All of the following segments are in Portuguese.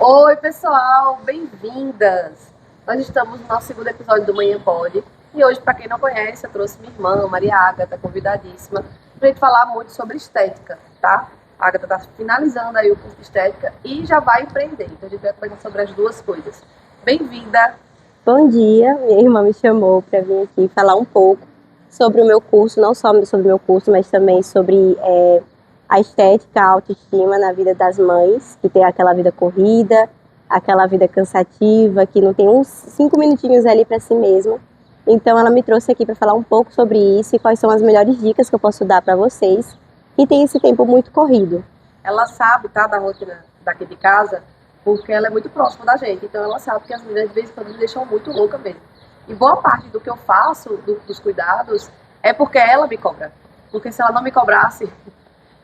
Oi, pessoal, bem-vindas! Nós estamos no nosso segundo episódio do Manhã Pode e hoje, para quem não conhece, eu trouxe minha irmã, Maria Ágata, convidadíssima, para a gente falar muito sobre estética, tá? A Ágata está finalizando aí o curso de estética e já vai empreender, então a gente vai conversar sobre as duas coisas. Bem-vinda! Bom dia, minha irmã me chamou para vir aqui falar um pouco sobre o meu curso, não só sobre o meu curso, mas também sobre a estética, a autoestima na vida das mães, que tem aquela vida corrida, aquela vida cansativa, que não tem uns 5 minutinhos ali para si mesma. Então ela me trouxe aqui para falar um pouco sobre isso e quais são as melhores dicas que eu posso dar para vocês que tem esse tempo muito corrido. Ela sabe, tá, da rotina daqui de casa, porque ela é muito próxima da gente, então ela sabe que as meninas de vez em quando me deixam muito louca mesmo. E boa parte do que eu faço, dos cuidados, é porque ela me cobra. Porque se ela não me cobrasse,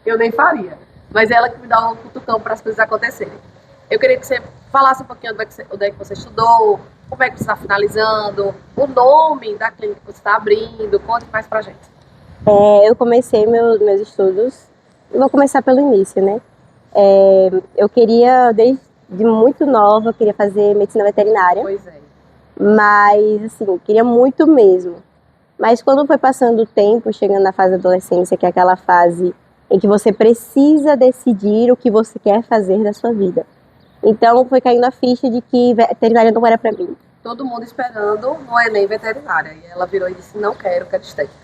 eu nem faria. Mas é ela que me dá um cutucão para as coisas acontecerem. Eu queria que você falasse um pouquinho onde é que você estudou, como é que você está finalizando, o nome da clínica que você está abrindo, conte mais pra gente. Eu comecei meus estudos, vou começar pelo início, né? Eu queria, desde muito nova, eu queria fazer medicina veterinária, Pois é. mas assim, queria muito mesmo. Mas quando foi passando o tempo, chegando na fase da adolescência, que é aquela fase em que você precisa decidir o que você quer fazer da sua vida. Então foi caindo a ficha de que veterinária não era para mim. Todo mundo esperando no Enem veterinária. E ela virou e disse, não quero estética.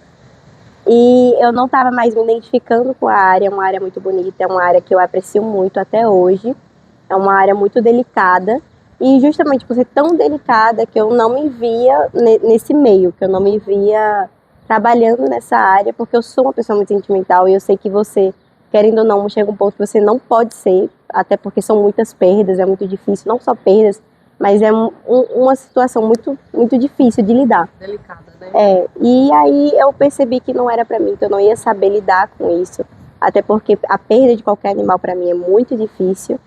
E eu não estava mais me identificando com a área, é uma área muito bonita, é uma área que eu aprecio muito até hoje, é uma área muito delicada, e justamente por ser tão delicada que eu não me via nesse meio, que eu não me via trabalhando nessa área, porque eu sou uma pessoa muito sentimental e eu sei que você, querendo ou não, chega um ponto que você não pode ser, até porque são muitas perdas, é muito difícil, não só perdas, mas é uma situação muito, muito difícil de lidar. Delicada, né? E aí eu percebi que não era para mim, que eu não ia saber lidar com isso, até porque a perda de qualquer animal para mim é muito difícil.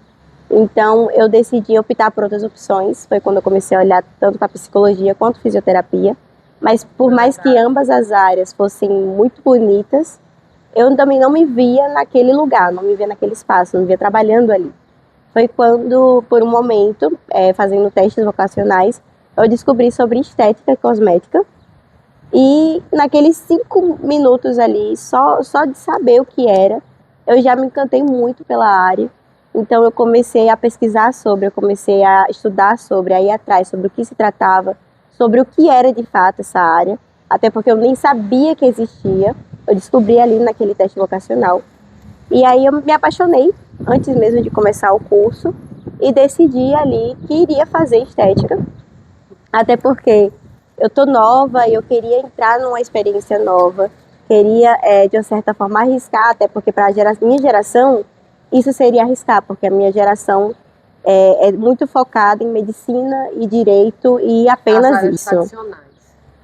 Então eu decidi optar por outras opções. Foi quando eu comecei a olhar tanto para psicologia quanto fisioterapia. Mas por mais que ambas as áreas fossem muito bonitas, eu também não me via naquele lugar, não me via naquele espaço, não me via trabalhando ali. Foi quando, por um momento, fazendo testes vocacionais, eu descobri sobre estética e cosmética. E naqueles 5 minutos ali, só de saber o que era, eu já me encantei muito pela área. Então eu comecei a pesquisar sobre, eu comecei a estudar sobre, a ir atrás sobre o que se tratava, sobre o que era de fato essa área, até porque eu nem sabia que existia. Eu descobri ali naquele teste vocacional. E aí eu me apaixonei, antes mesmo de começar o curso, e decidi ali que iria fazer estética, até porque eu tô nova e eu queria entrar numa experiência nova, queria, de uma certa forma, arriscar, até porque para a minha geração, isso seria arriscar, porque a minha geração é muito focada em medicina e direito e apenas isso. Tradicionais.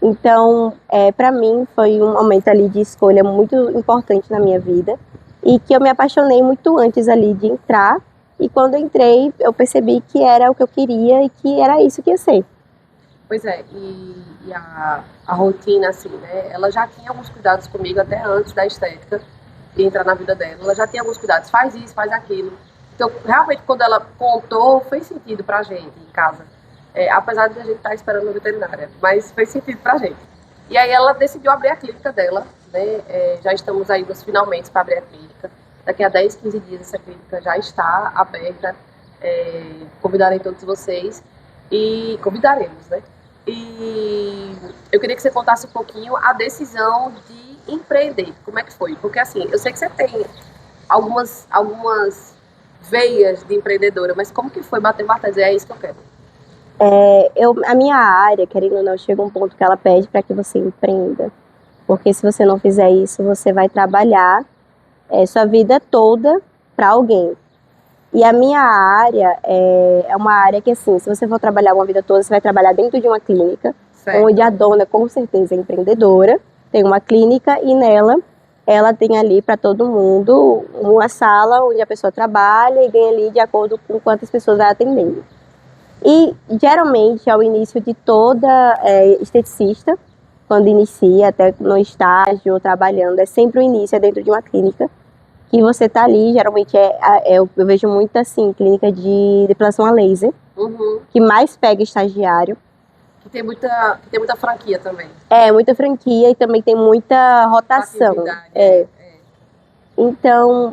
Então, para mim, foi um momento ali de escolha muito importante na minha vida e que eu me apaixonei muito antes ali de entrar. E quando eu entrei, eu percebi que era o que eu queria e que era isso que ia ser. Pois é, e a rotina, assim, né? Ela já tinha alguns cuidados comigo até antes da estética de entrar na vida dela. Ela já tinha alguns cuidados, faz isso, faz aquilo. Então, realmente, quando ela contou, fez sentido pra gente em casa. Apesar de a gente estar esperando a veterinária, mas fez sentido pra gente. E aí ela decidiu abrir a clínica dela, né? Já estamos aí nos finalmente para abrir a clínica. Daqui a 10, 15 dias essa clínica já está aberta. Convidarei todos vocês e convidaremos, né? E eu queria que você contasse um pouquinho a decisão de empreender. Como é que foi? Porque assim, eu sei que você tem algumas veias de empreendedora, mas como que foi bater o martelo e dizer, é isso que eu quero? A minha área, querendo ou não, chega um ponto que ela pede para que você empreenda. Porque se você não fizer isso, você vai trabalhar sua vida toda para alguém. E a minha área é uma área que, assim, se você for trabalhar uma vida toda, você vai trabalhar dentro de uma clínica, Certo. onde a dona, com certeza, é empreendedora, tem uma clínica e nela ela tem ali para todo mundo uma sala onde a pessoa trabalha e ganha ali de acordo com quantas pessoas vai atendendo. E, geralmente, ao início de toda esteticista, quando inicia, até no estágio ou trabalhando, é sempre o início, é dentro de uma clínica, que você tá ali, geralmente eu vejo muito assim, clínica de depilação a laser, que mais pega estagiário. Que tem muita franquia também. Muita franquia e também tem muita rotação. Então,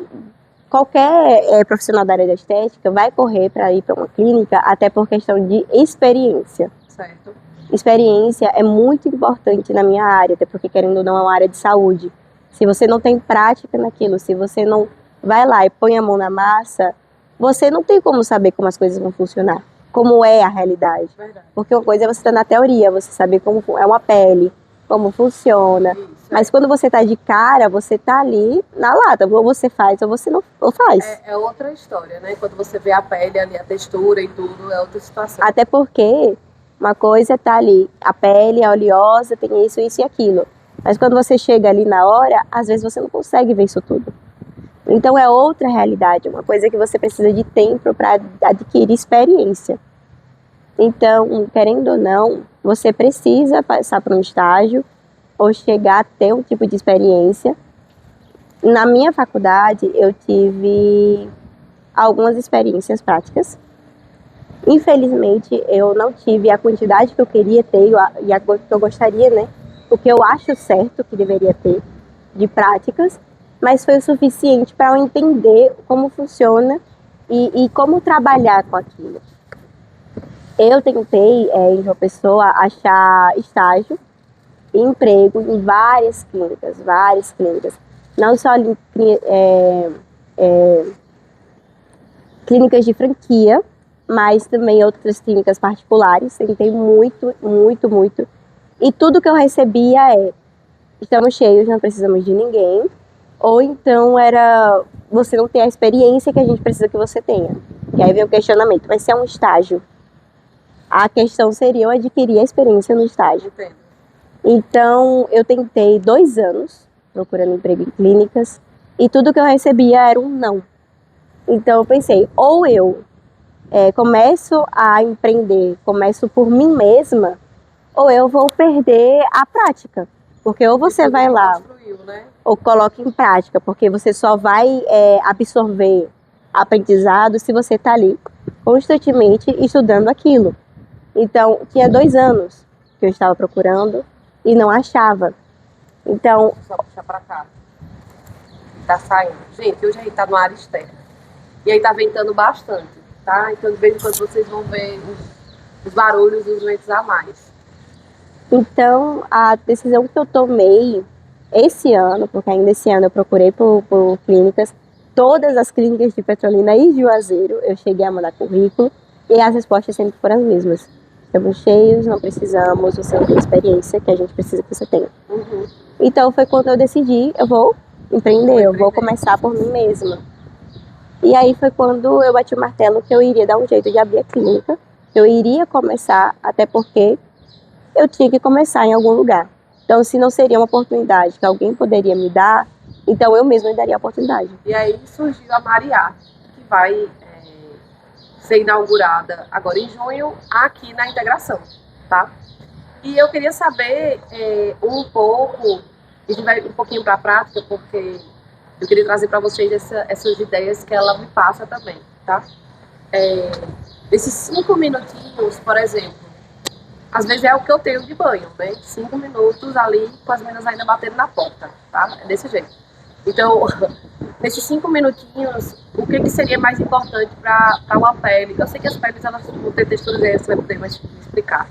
qualquer profissional da área da estética vai correr para ir para uma clínica, até por questão de experiência. Certo. Experiência é muito importante na minha área, até porque, querendo ou não, é uma área de saúde. Se você não tem prática naquilo, se você não vai lá e põe a mão na massa, você não tem como saber como as coisas vão funcionar, como é a realidade. Verdade. Porque uma coisa é você estar na teoria, você saber como é uma pele, como funciona. Isso, mas quando você está de cara, você está ali na lata, ou você faz ou você não faz. É outra história, né? Quando você vê a pele ali, a textura e tudo, é outra situação. Até porque uma coisa é estar ali, a pele é oleosa, tem isso, isso e aquilo. Mas quando você chega ali na hora, às vezes você não consegue ver isso tudo. Então é outra realidade, uma coisa que você precisa de tempo para adquirir experiência. Então, querendo ou não, você precisa passar por um estágio ou chegar a ter um tipo de experiência. Na minha faculdade, eu tive algumas experiências práticas. Infelizmente, eu não tive a quantidade que eu queria ter e a que eu gostaria, né? O que eu acho certo que deveria ter de práticas, mas foi o suficiente para eu entender como funciona e como trabalhar com aquilo. Eu tentei, em João Pessoa, achar estágio e emprego em várias clínicas. Não só clínicas de franquia, mas também outras clínicas particulares. Tentei muito. E tudo que eu recebia estamos cheios, não precisamos de ninguém. Ou então você não tem a experiência que a gente precisa que você tenha. E aí vem o questionamento, mas se é um estágio? A questão seria eu adquirir a experiência no estágio. Entendo. Então, eu tentei 2 anos procurando emprego em clínicas e tudo que eu recebia era um não. Então, eu pensei, ou eu começo a empreender, começo por mim mesma, ou eu vou perder a prática. Porque ou você vai lá, né? ou coloca em prática, porque você só vai absorver aprendizado se você está ali constantemente estudando aquilo. Então, tinha 2 anos que eu estava procurando e não achava. Então... Só puxar pra cá. Tá saindo. Gente, hoje a gente tá no área externa. E aí tá ventando bastante, tá? Então, de vez em quando vocês vão ver os barulhos dos ventos a mais. Então, a decisão que eu tomei esse ano, porque ainda esse ano eu procurei por clínicas, todas as clínicas de Petrolina e Juazeiro, eu cheguei a mandar currículo e as respostas sempre foram as mesmas. Estamos cheios, não precisamos, você não tem experiência que a gente precisa que você tenha. Uhum. Então foi quando eu decidi, eu vou empreender, eu vou começar por mim mesma. E aí foi quando eu bati o martelo que eu iria dar um jeito de abrir a clínica, eu iria começar, até porque eu tinha que começar em algum lugar. Então, se não seria uma oportunidade que alguém poderia me dar, então eu mesma me daria a oportunidade. E aí surgiu a Mariá, que vai ser inaugurada agora em junho, aqui na Integração, tá? E eu queria saber um pouco, a gente vai um pouquinho para a prática, porque eu queria trazer para vocês essas ideias que ela me passa também, tá? Esses 5 minutinhos, por exemplo, às vezes é o que eu tenho de banho, né? 5 minutos ali com as meninas ainda batendo na porta, tá? É desse jeito. Então, nesses 5 minutinhos, o que seria mais importante para uma pele? Eu sei que as peles elas vão ter texturas, você vai poder mais explicar.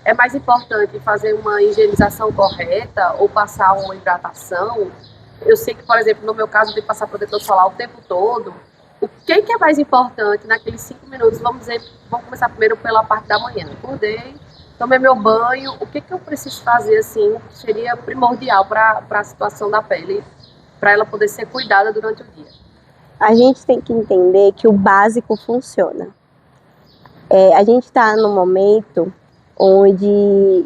É mais importante fazer uma higienização correta ou passar uma hidratação? Eu sei que, por exemplo, no meu caso, eu tenho que passar protetor solar o tempo todo. O que é mais importante naqueles 5 minutos? Vamos começar primeiro pela parte da manhã. Acordei, tomei meu banho. O que eu preciso fazer, assim, que seria primordial para a situação da pele, para ela poder ser cuidada durante o dia? A gente tem que entender que o básico funciona. A gente está num momento onde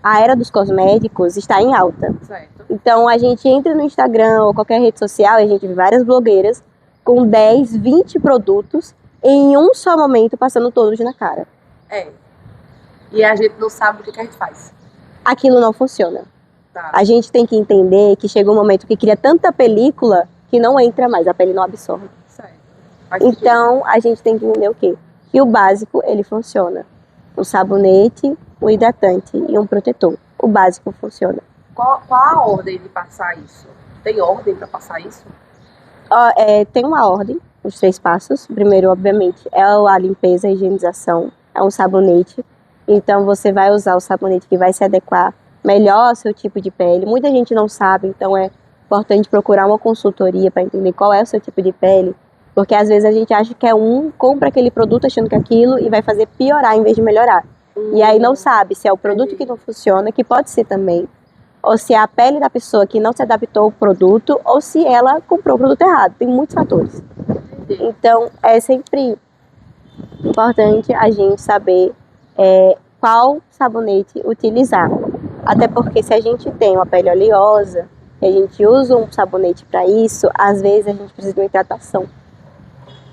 a era dos cosméticos está em alta. Certo. Então, a gente entra no Instagram ou qualquer rede social e a gente vê várias blogueiras com 10, 20 produtos em um só momento, passando todos na cara. E a gente não sabe o que a gente faz. Aquilo não funciona. Tá. A gente tem que entender que chega um momento que cria tanta película que não entra mais, a pele não absorve. Certo. Faz sentido. Então, a gente tem que entender o quê? Que o básico, ele funciona. Um sabonete, um hidratante e um protetor. O básico funciona. Qual a ordem de passar isso? Tem ordem para passar isso? Tem uma ordem, os 3 passos. Primeiro, obviamente, é a limpeza, a higienização. É um sabonete. Então, você vai usar o sabonete que vai se adequar melhor ao seu tipo de pele. Muita gente não sabe, então é importante procurar uma consultoria para entender qual é o seu tipo de pele. Porque às vezes a gente acha que compra aquele produto achando que é aquilo e vai fazer piorar em vez de melhorar. E aí não sabe se é o produto que não funciona, que pode ser também, ou se é a pele da pessoa que não se adaptou ao produto, ou se ela comprou o produto errado. Tem muitos fatores. Então, é sempre importante a gente saber qual sabonete utilizar. Até porque se a gente tem uma pele oleosa, e a gente usa um sabonete para isso, às vezes a gente precisa de uma hidratação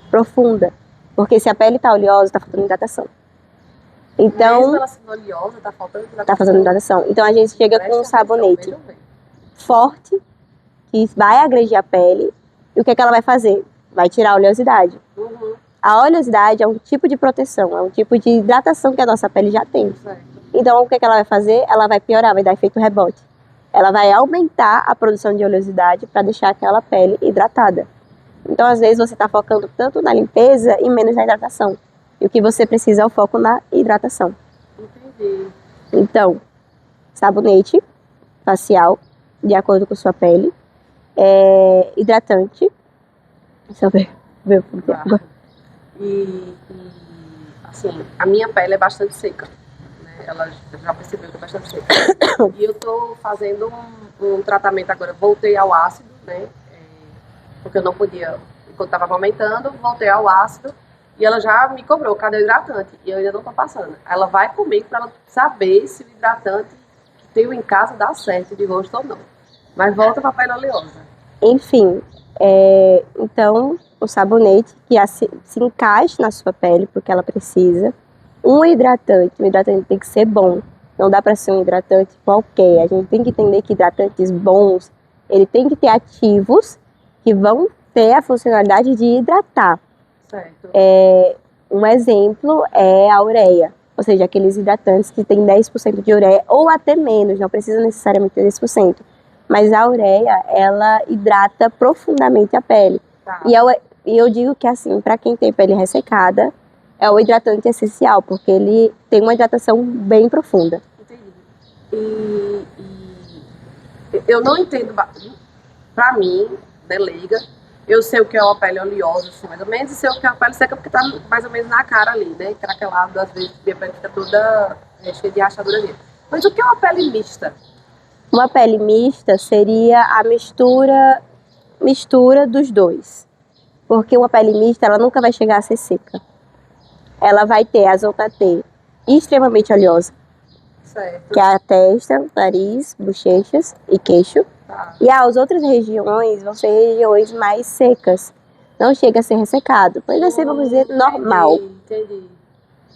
profunda. Porque se a pele está oleosa, está faltando hidratação. Então, mesmo ela sendo oleosa, tá faltando hidratação. Tá fazendo hidratação. Então a gente chega com um sabonete forte, que vai agredir a pele. E o que é que ela vai fazer? Vai tirar a oleosidade. Uhum. A oleosidade é um tipo de proteção, é um tipo de hidratação que a nossa pele já tem. Certo. Então o que é que ela vai fazer? Ela vai piorar, vai dar efeito rebote. Ela vai aumentar a produção de oleosidade para deixar aquela pele hidratada. Então às vezes você está focando tanto na limpeza e menos na hidratação. E o que você precisa é o foco na hidratação. Entendi. Então, sabonete facial, de acordo com sua pele. Hidratante. Deixa eu ver. Claro. E, assim, a minha pele é bastante seca. Né? Ela já percebeu que é bastante seca. E eu tô fazendo um tratamento agora. Voltei ao ácido, né? Porque eu não podia, enquanto estava amamentando, voltei ao ácido. E ela já me cobrou, cadê o hidratante? E eu ainda não tô passando. Ela vai comigo para ela saber se o hidratante que tenho em casa dá certo de rosto ou não. Mas volta pra pele oleosa. Enfim, então o sabonete que se encaixe na sua pele, porque ela precisa. Um hidratante tem que ser bom. Não dá para ser um hidratante qualquer. A gente tem que entender que hidratantes bons, ele tem que ter ativos que vão ter a funcionalidade de hidratar. Certo. Um exemplo é a ureia, ou seja, aqueles hidratantes que tem 10% de ureia, ou até menos, não precisa necessariamente ter 10%. Mas a ureia, ela hidrata profundamente a pele. Tá. E eu digo que assim, para quem tem pele ressecada, é o hidratante essencial, porque ele tem uma hidratação bem profunda. Entendi. E eu não entendo, pra mim, né, leiga, eu sei o que é uma pele oleosa, assim, mais ou menos, e sei o que é uma pele seca, porque tá mais ou menos na cara ali, né? Craquelado, às vezes minha pele fica toda cheia de rachadura ali. Mas o que é uma pele mista? Uma pele mista seria a mistura dos dois. Porque uma pele mista, ela nunca vai chegar a ser seca. Ela vai ter a zona T extremamente oleosa, Certo. que é a testa, nariz, bochechas e queixo. Tá. E as outras regiões vão ser regiões mais secas. Não chega a ser ressecado. Pode ser, vamos dizer, normal. Entendi.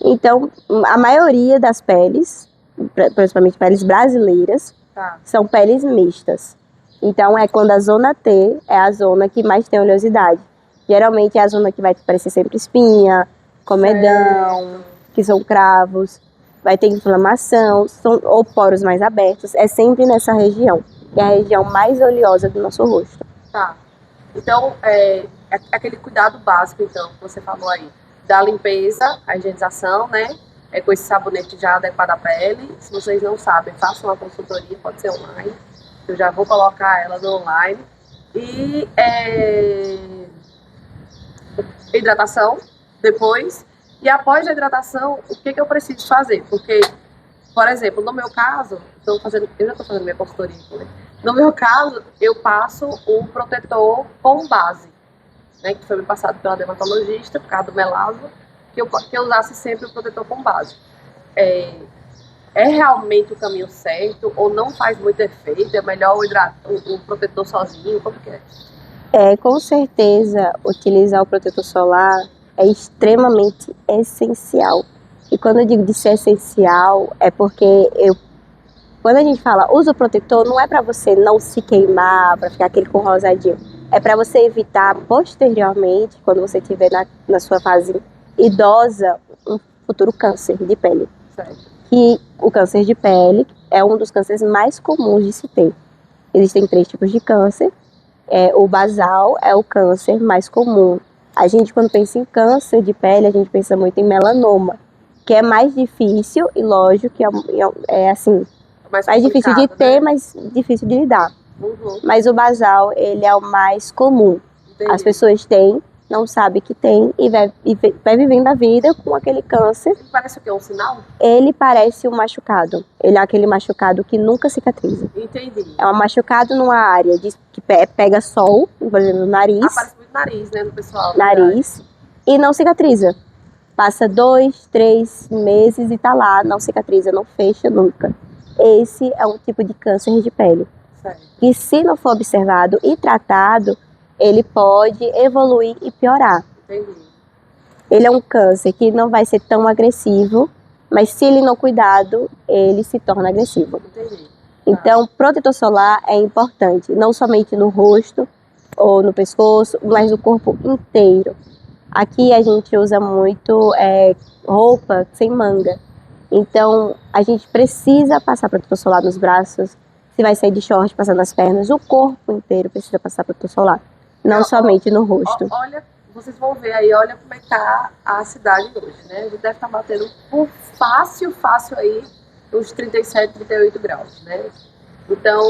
Então, a maioria das peles, principalmente peles brasileiras, Tá. são peles mistas. Então, é quando a zona T é a zona que mais tem oleosidade. Geralmente é a zona que vai parecer sempre espinha, comedão, que são cravos, vai ter inflamação, ou poros mais abertos. É sempre nessa região, que é a região mais oleosa do nosso rosto. Tá. Então, aquele cuidado básico, então, que você falou aí, da limpeza, a higienização, né? Com esse sabonete já adequado à pele. Se vocês não sabem, façam uma consultoria, pode ser online. Eu já vou colocar ela no online. E hidratação, depois. E após a hidratação, o que eu preciso fazer? Porque, por exemplo, no meu caso, eu já estou fazendo minha consultoria aqui, né? No meu caso, eu passo um protetor com base, né, que foi me passado pela dermatologista, por causa do melasma, que eu usasse sempre o protetor com base. É realmente o caminho certo ou não faz muito efeito? É melhor o protetor sozinho? Como que é? Com certeza, utilizar o protetor solar é extremamente essencial. E quando eu digo de ser essencial, é porque Quando a gente fala uso protetor, não é para você não se queimar, para ficar aquele com rosadinho. É para você evitar posteriormente, quando você estiver na sua fase idosa, um futuro câncer de pele. Certo. Que o câncer de pele é um dos cânceres mais comuns de se ter. Existem 3 tipos de câncer. O basal é o câncer mais comum. A gente, quando pensa em câncer de pele, a gente pensa muito em melanoma, que é mais difícil e lógico que é assim, mais difícil de ter, né? Mais difícil de lidar. Uhum. Mas o basal, ele é o mais comum. Entendi. As pessoas têm, não sabem que tem e vai vivendo a vida com aquele câncer. Ele parece o quê? Um sinal? Ele parece um machucado. Ele é aquele machucado que nunca cicatriza. Entendi. É um machucado numa área que pega sol, por exemplo, no nariz. Aparece muito nariz, né, no pessoal. Nariz. E não cicatriza. Passa 2, 3 meses e tá lá, não cicatriza, não fecha nunca. Esse é um tipo de câncer de pele. Certo. Que se não for observado e tratado, ele pode evoluir e piorar. Entendi. Ele é um câncer que não vai ser tão agressivo, mas se ele não cuidado, ele se torna agressivo. Entendi. Então, protetor solar é importante, não somente no rosto ou no pescoço, mas no corpo inteiro. Aqui a gente usa muito roupa sem manga. Então, a gente precisa passar protetor solar nos braços. Se vai sair de short, passar nas pernas, o corpo inteiro precisa passar protetor solar. Não somente no rosto. Olha, vocês vão ver aí, olha como é que tá a cidade hoje, né? A gente deve estar batendo por fácil aí uns 37, 38 graus, né? Então,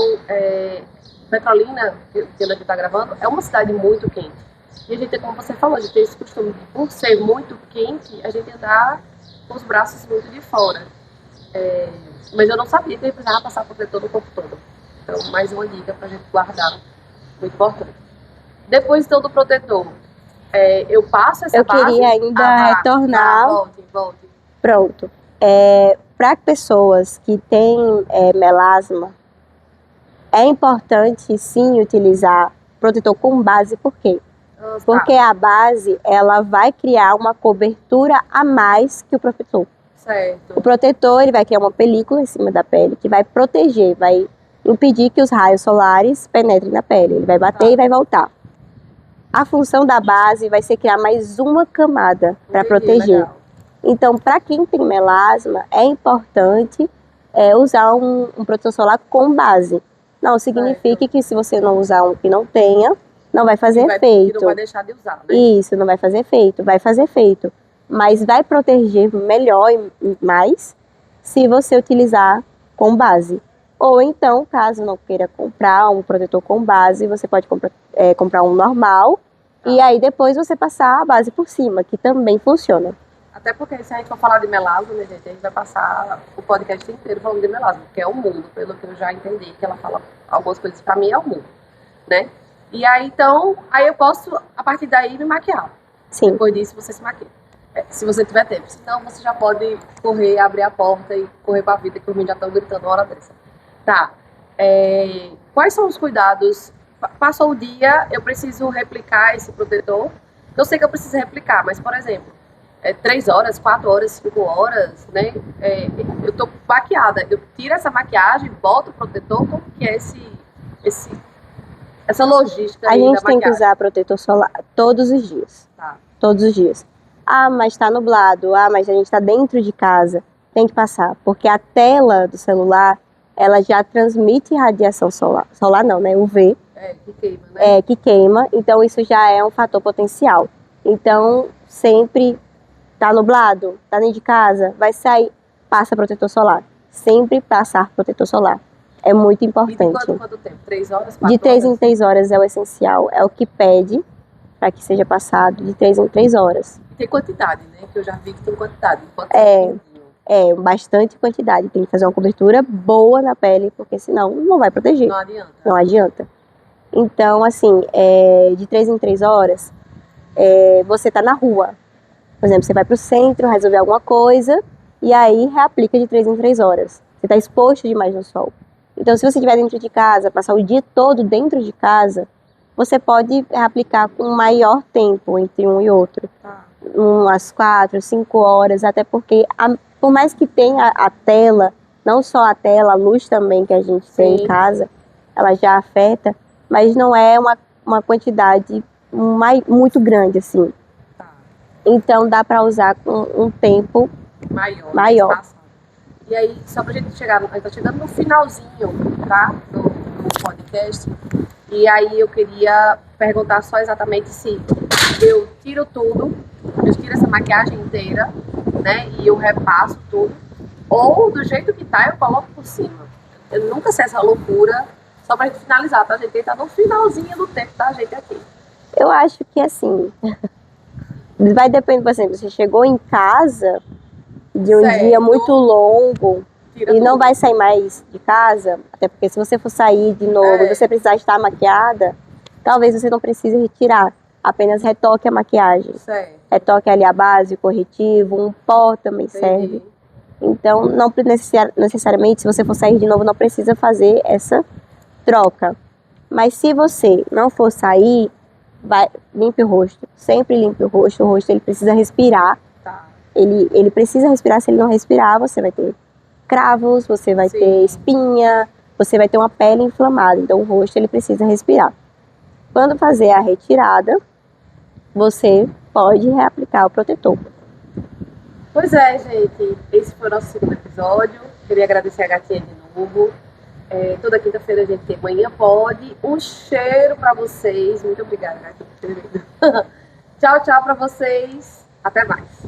Petrolina, que a gente está gravando, é uma cidade muito quente. E a gente, como você falou, a gente tem esse costume de, por ser muito quente, a gente andar com os braços muito de fora. Mas eu não sabia que ele precisava passar protetor no corpo todo. Então, mais uma dica para a gente guardar, muito importante. Depois, então, do protetor, eu passo essa base... Eu queria ainda retornar... Volte. Pronto. Para pessoas que têm melasma, é importante, sim, utilizar protetor com base, por quê? Porque a base, ela vai criar uma cobertura a mais que o protetor. Certo. O protetor, ele vai criar uma película em cima da pele que vai proteger, vai impedir que os raios solares penetrem na pele. Ele vai bater e vai voltar. A função da base vai ser criar mais uma camada para proteger. Legal. Então, para quem tem melasma, é importante usar um protetor solar com base. Não significa que se você não usar um que não tenha, não vai fazer efeito. Que não vai deixar de usar, né? Isso, não vai fazer efeito. Vai fazer efeito. Mas vai proteger melhor e mais se você utilizar com base. Ou então, caso não queira comprar um protetor com base, você pode comprar um normal. E aí depois você passar a base por cima, que também funciona. Até porque se a gente for falar de melasma, né, gente, a gente vai passar o podcast inteiro falando de melasma, que é o mundo, pelo que eu já entendi, que ela fala algumas coisas, pra mim é o mundo, né? E aí, então, eu posso, a partir daí, me maquiar. Sim. Depois disso, você se maquia. Se você tiver tempo. Senão, você já pode correr, abrir a porta e correr pra vida, que os meninos já estão gritando uma hora dessa. Tá. Quais são os cuidados? Passou o dia, eu preciso replicar esse protetor. Eu sei que eu preciso replicar, mas, por exemplo, 3 horas, 4 horas, 5 horas, né? Eu tô maquiada. Eu tiro essa maquiagem, boto o protetor. Como que é essa logística? A gente tem que usar protetor solar todos os dias. Tá. Todos os dias. Ah, mas tá nublado. Ah, mas a gente tá dentro de casa. Tem que passar. Porque a tela do celular, ela já transmite radiação solar. Solar não, né? UV. Que queima, né? Que queima. Então, isso já é um fator potencial. Então, sempre tá nublado, tá dentro de casa, vai sair, passa protetor solar. Sempre passar protetor solar. É muito importante. E de quanto tempo? 3 horas, 4 horas? De 3 em 3 horas é o essencial. É o que pede para que seja passado de 3 em 3 horas. E tem quantidade, né? Que eu já vi que tem quantidade. Bastante quantidade. Tem que fazer uma cobertura boa na pele, porque senão não vai proteger. Não adianta. Não adianta. Então, assim, de 3 em 3 horas, você tá na rua. Por exemplo, você vai pro centro, resolver alguma coisa, e aí reaplica de 3 em 3 horas. Você tá exposto demais no sol. Então, se você estiver dentro de casa, passar o dia todo dentro de casa, você pode reaplicar com maior tempo entre um e outro. Umas 4, 5 horas, até porque, por mais que tenha a tela, não só a tela, a luz também que a gente tem Sim. em casa, ela já afeta, mas não é uma quantidade muito grande, assim. Tá. Então dá para usar com um tempo maior. Espaçado. E aí, só pra gente chegar, a gente tá chegando no finalzinho, tá? Do podcast. E aí eu queria perguntar só exatamente se eu tiro tudo, eu tiro essa maquiagem inteira, né? E eu repasso tudo. Ou do jeito que tá, eu coloco por cima. Eu nunca sei essa loucura. Só pra gente finalizar, tá, gente? Tá no finalzinho do tempo da gente aqui. Eu acho que assim, vai depender, por exemplo, você chegou em casa de um Certo. dia muito longo Tira e não tudo. vai sair mais de casa, até porque se você for sair de novo e você precisar estar maquiada, talvez você não precise retirar, apenas retoque a maquiagem. Certo. Retoque ali a base, o corretivo, um pó também serve. Entendi. Então, não necessariamente, se você for sair de novo, não precisa fazer essa troca. Mas se você não for sair, limpe o rosto. Sempre limpe o rosto. O rosto ele precisa respirar. Tá. Ele precisa respirar. Se ele não respirar, você vai ter cravos, você vai Sim. ter espinha, você vai ter uma pele inflamada. Então, o rosto ele precisa respirar. Quando fazer a retirada, você pode reaplicar o protetor. Pois é, gente. Esse foi o nosso segundo episódio. Queria agradecer a gatinha de novo. Toda quinta-feira a gente tem Manhã Pode. Um cheiro pra vocês. Muito obrigada, gatinha, por ter vindo. Tchau, tchau pra vocês. Até mais.